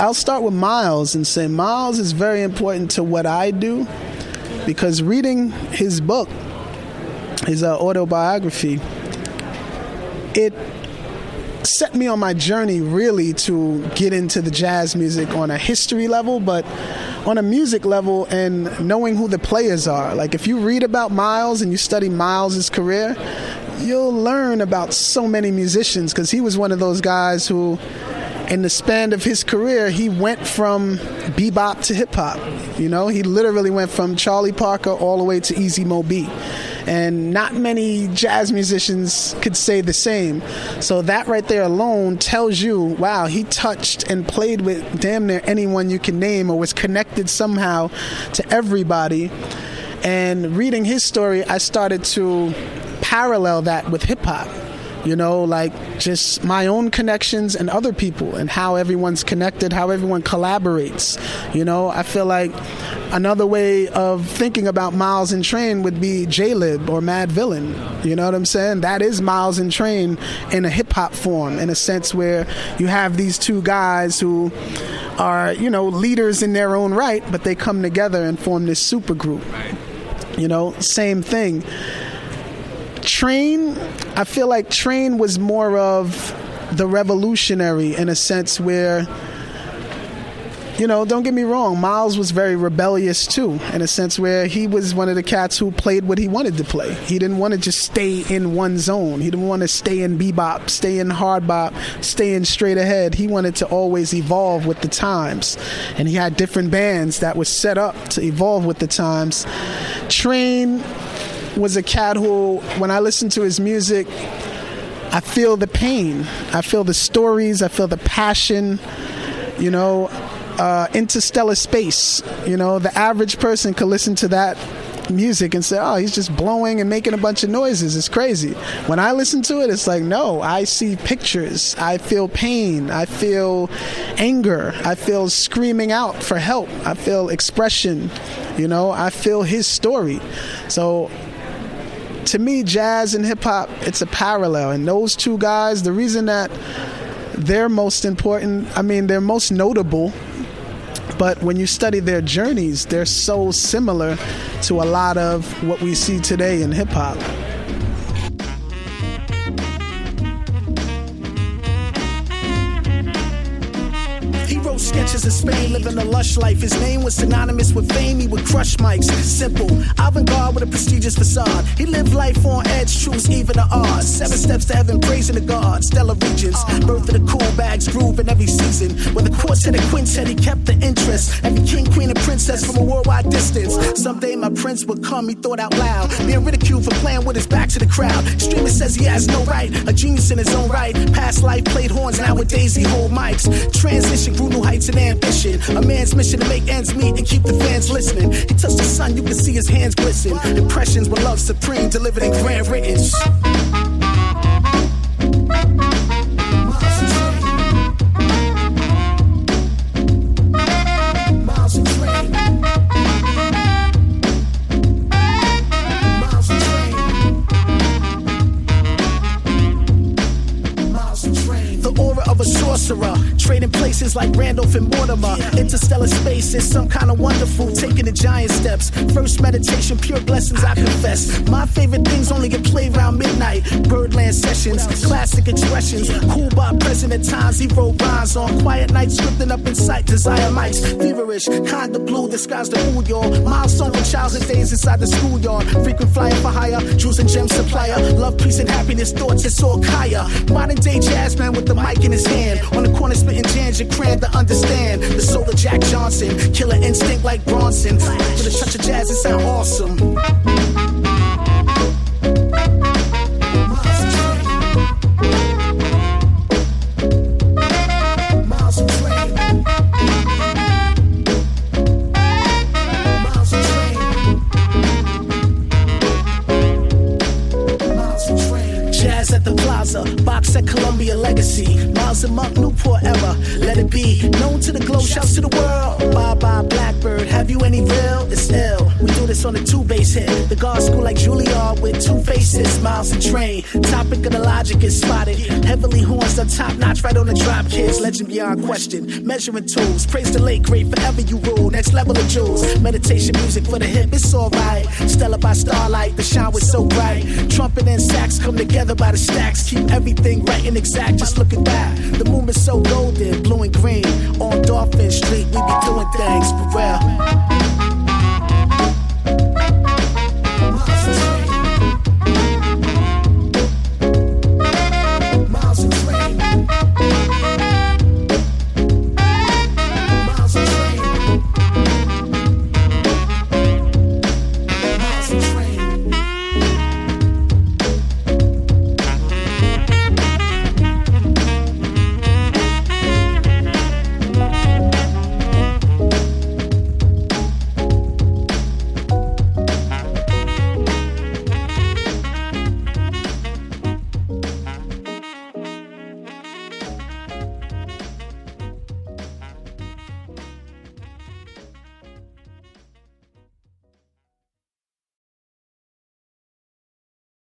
I'll start with Miles and say Miles is very important to what I do, because reading his book, his autobiography, it set me on my journey really to get into the jazz music on a history level, but on a music level and knowing who the players are. Like, if you read about Miles and you study Miles's career, you'll learn about so many musicians, because he was one of those guys who, in the span of his career, he went from bebop to hip-hop. You know, he literally went from Charlie Parker all the way to Easy Mo Bee. And not many jazz musicians could say the same. So that right there alone tells you, wow, he touched and played with damn near anyone you can name, or was connected somehow to everybody. And reading his story, I started to parallel that with hip-hop. You know, like just my own connections and other people, and how everyone's connected, how everyone collaborates. You know, I feel like another way of thinking about Miles and Trane would be Jaylib or Madvillain. You know what I'm saying? That is Miles and Trane in a hip-hop form, in a sense where you have these two guys who are, you know, leaders in their own right, but they come together and form this super group. You know, same thing. Trane, I feel like Trane was more of the revolutionary, in a sense where, you know, don't get me wrong, Miles was very rebellious too, in a sense where he was one of the cats who played what he wanted to play. He didn't want to just stay in one zone. He didn't want to stay in bebop, stay in hard bop, stay in straight ahead. He wanted to always evolve with the times. And he had different bands that were set up to evolve with the times. Trane was a cat who, when I listen to his music, I feel the pain. I feel the stories. I feel the passion. You know, interstellar space. You know, the average person could listen to that music and say, oh, he's just blowing and making a bunch of noises. It's crazy. When I listen to it, it's like, no, I see pictures. I feel pain. I feel anger. I feel screaming out for help. I feel expression. You know, I feel his story. So to me, jazz and hip-hop, it's a parallel. And those two guys, the reason that they're most important, I mean, they're most notable, but when you study their journeys, they're so similar to a lot of what we see today in hip-hop. Sketches of Spain, living a lush life. His name was synonymous with fame. He would crush mics. Simple, avant-garde with a prestigious facade. He lived life on edge, truths even the odds. 7 steps to heaven, praising the God. Stellar regions, birth of the cool bags, groove in every season. With a quartet and quintet, he kept the interest. Every king, queen, and princess from a worldwide distance. Someday my prince would come, he thought out loud. Being ridiculed for playing with his back to the crowd. Streamer says he has no right, a genius in his own right. Past life played horns, nowadays he hold mics. Transition grew new heights and ambition. A man's mission to make ends meet and keep the fans listening. He touched the sun, you can see his hands glisten. Impressions with love supreme, delivered in grand writtens. Trading places like Randolph and Mortimer. Interstellar space is some kind of wonderful. Taking the giant steps. First meditation, pure blessings I confess. My favorite things only get played around midnight. Birdland sessions, classic expressions. Cool by present at times. He wrote rhymes on quiet nights, scripting up in sight. Desire mics, feverish, kinda blue. Disguised the mood, y'all. Milestone for childhood days inside the schoolyard. Frequent flyer for hire. Jewels and gem supplier. Love, peace, and happiness. Thoughts, it's all Kaya. Modern day jazz man with the mic in his hand. On the corner spitting jams, you cram to understand. The soul of Jack Johnson, killer instinct like Bronson. With a touch of jazz, it sound awesome. Jazz at the Plaza, box at Columbia Legacy. Miles and Monk, Newport era, let it be. Known to to the glow, shouts to the world. Bye bye Blackbird, have you any real? It's ill. We do this on a 2-bass hit. The guard school like Juilliard with 2 faces. Miles Trane, topic of the logic is spotted. Heavily horns on top notch, right on the drop kids. Legend beyond question. Measuring tools, praise the late great, forever you rule. Next level of jewels. Meditation music for the hip, it's alright. Stella by starlight, the shine was so bright. Trumpet and sax come together by the stacks. Keep everything right and exact, just look at that. The moon is so golden, blue and green. On Dolphin Street, we be doing things for real.